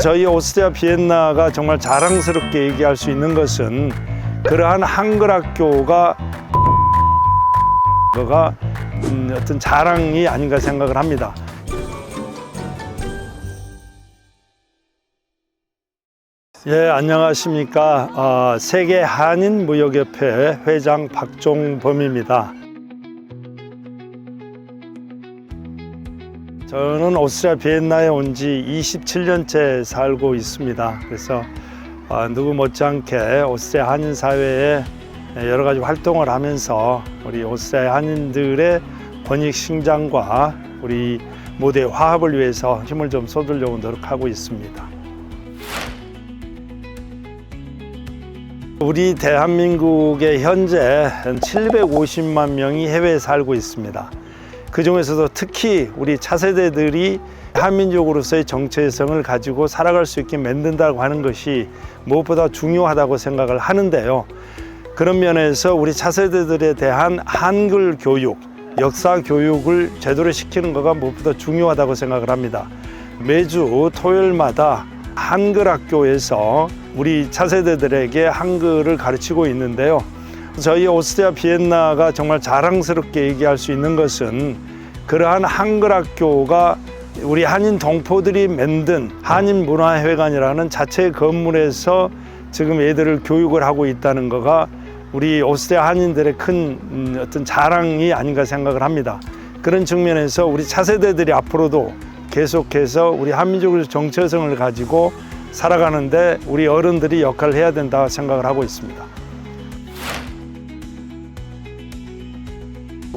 저희 오스트리아 비엔나가 정말 자랑스럽게 얘기할 수 있는 것은 그러한 한글 학교가 어떤 자랑이 아닌가 생각을 합니다. 예, 안녕하십니까. 세계 한인무역협회 회장 박종범입니다. 저는 오스트리아 비엔나에 온 지 27년째 살고 있습니다. 그래서 누구 못지않게 오스트리아 한인 사회에 여러 가지 활동을 하면서 우리 오스트리아 한인들의 권익 신장과 우리 모두의 화합을 위해서 힘을 좀 쏟으려고 노력하고 있습니다. 우리 대한민국에 현재 750만 명이 해외에 살고 있습니다. 그 중에서도 특히 우리 차세대들이 한민족으로서의 정체성을 가지고 살아갈 수 있게 만든다고 하는 것이 무엇보다 중요하다고 생각을 하는데요. 그런 면에서 우리 차세대들에 대한 한글 교육, 역사 교육을 제대로 시키는 것가 무엇보다 중요하다고 생각을 합니다. 매주 토요일마다 한글 학교에서 우리 차세대들에게 한글을 가르치고 있는데요. 저희 오스트리아 비엔나가 정말 자랑스럽게 얘기할 수 있는 것은 그러한 한글 학교가 우리 한인 동포들이 만든 한인문화회관이라는 자체 건물에서 지금 애들을 교육을 하고 있다는 거가 우리 오스트리아 한인들의 큰 어떤 자랑이 아닌가 생각을 합니다. 그런 측면에서 우리 차세대들이 앞으로도 계속해서 우리 한민족의 정체성을 가지고 살아가는데 우리 어른들이 역할을 해야 된다 생각을 하고 있습니다.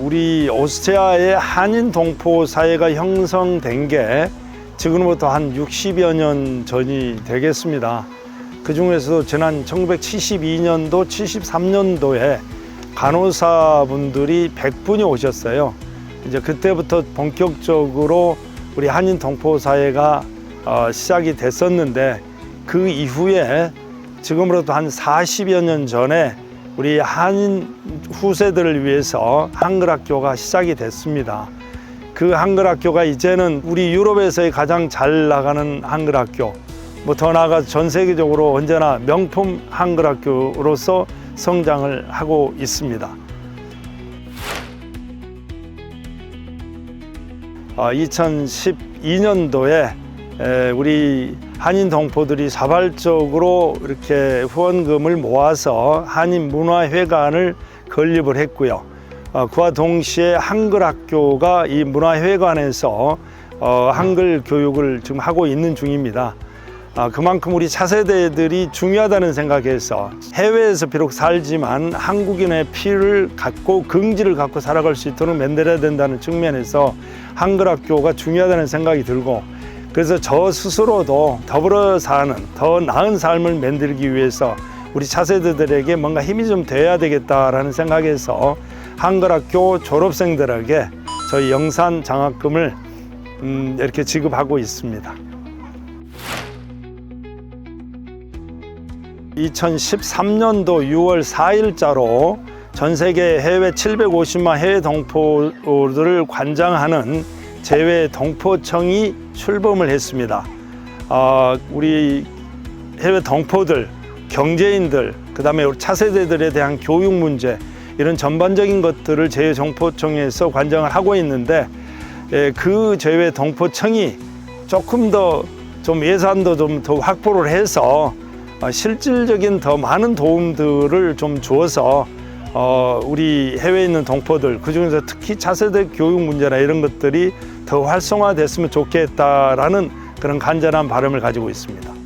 우리 오스트리아의 한인 동포 사회가 형성된 게 지금부터 한 60여 년 전이 되겠습니다. 그 중에서도 지난 1972년도, 73년도에 간호사분들이 100분이 오셨어요. 이제 그때부터 본격적으로 우리 한인 동포 사회가 시작이 됐었는데 그 이후에 지금으로부터 한 40여 년 전에 우리 한인 후세들을 위해서 한글 학교가 시작이 됐습니다. 그 한글 학교가 이제는 우리 유럽에서의 가장 잘 나가는 한글 학교, 더 나아가 전 세계적으로 언제나 명품 한글 학교로서 성장을 하고 있습니다. 2012년도에 우리 한인 동포들이 자발적으로 이렇게 후원금을 모아서 한인문화회관을 건립을 했고요. 그와 동시에 한글 학교가 이 문화회관에서 한글 교육을 지금 하고 있는 중입니다. 그만큼 우리 차세대들이 중요하다는 생각에서 해외에서 비록 살지만 한국인의 피를 갖고 긍지를 갖고 살아갈 수 있도록 만들어야 된다는 측면에서 한글 학교가 중요하다는 생각이 들고, 그래서 저 스스로도 더불어 사는 더 나은 삶을 만들기 위해서 우리 차세대들에게 뭔가 힘이 좀 돼야 되겠다라는 생각에서 한글 학교 졸업생들에게 저희 영산 장학금을 이렇게 지급하고 있습니다. 2013년도 6월 4일자로 전 세계 해외 750만 해외 동포들을 관장하는 재외 동포청이 출범을 했습니다. 우리 해외 동포들, 경제인들, 그 다음에 우리 차세대들에 대한 교육 문제, 이런 전반적인 것들을 재외 동포청에서 관장을 하고 있는데, 그 재외 동포청이 조금 더 좀 예산도 좀 더 확보를 해서 실질적인 더 많은 도움들을 좀 주어서 우리 해외에 있는 동포들, 그중에서 특히 차세대 교육 문제나 이런 것들이 더 활성화됐으면 좋겠다라는 그런 간절한 바람을 가지고 있습니다.